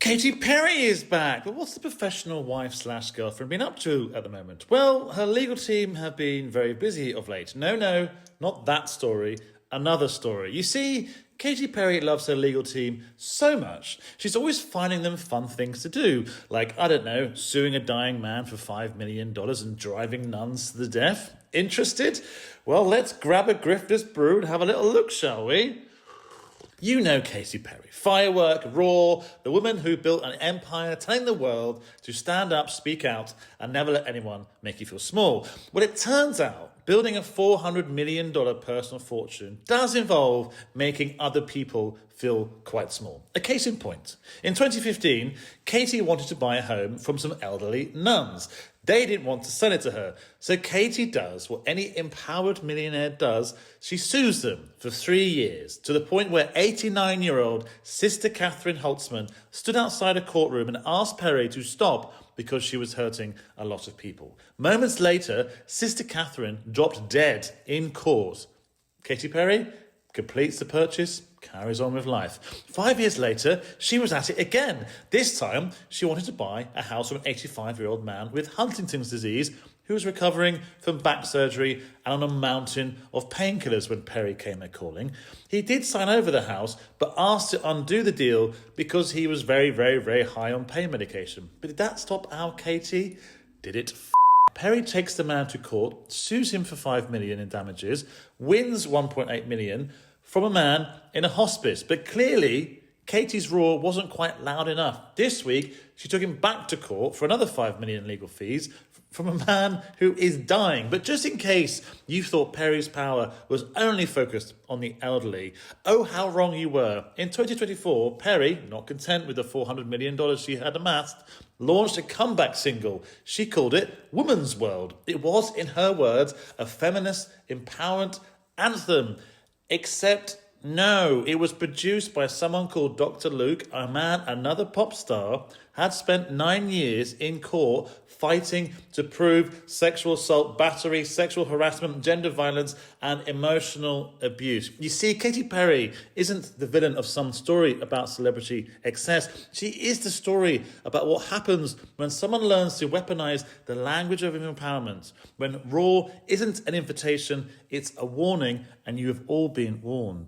Katy Perry is back. But what's the professional wife slash girlfriend been up to at the moment? Well, her legal team have been very busy of late. No, not that story. Another story. You see, Katy Perry loves her legal team so much, she's always finding them fun things to do. Like, I don't know, suing a dying man for $5 million and driving nuns to the death. Interested? Well, let's grab a grifter's brew and have a little look, shall we? You know Katy Perry. Firework, Raw, the woman who built an empire telling the world to stand up, speak out, and never let anyone make you feel small. Well, it turns out building a $400 million personal fortune does involve making other people feel quite small. A case in point. In 2015, Katy wanted to buy a home from some elderly nuns. They didn't want to sell it to her. So Katy does what any empowered millionaire does. She sues them for 3 years, to the point where 89-year-old Sister Catherine Holtzman stood outside a courtroom and asked Perry to stop because she was hurting a lot of people. Moments later, Sister Catherine dropped dead in court. Katy Perry completes the purchase, carries on with life. 5 years later, she was at it again. This time, she wanted to buy a house from an 85-year-old man with Huntington's disease who was recovering from back surgery and on a mountain of painkillers when Perry came a-calling. He did sign over the house, but asked to undo the deal because he was very high on pain medication. But did that stop our Katy? Did it? Perry takes the man to court, sues him for $5 million in damages, wins $1.8 million from a man in a hospice. But clearly, Katy's roar wasn't quite loud enough. This week, she took him back to court for another $5 million in legal fees from a man who is dying. But just in case you thought Perry's power was only focused on the elderly, oh, how wrong you were. In 2024, Perry, not content with the $400 million she had amassed, launched a comeback single. She called it Woman's World. It was, in her words, a feminist empowerment anthem. Except, no, it was produced by someone called Dr. Luke, a man, another pop star, had spent 9 years in court fighting to prove sexual assault, battery, sexual harassment, gender violence, and emotional abuse. You see, Katy Perry isn't the villain of some story about celebrity excess. She is the story about what happens when someone learns to weaponize the language of empowerment. When Raw isn't an invitation, it's a warning, and you have all been warned.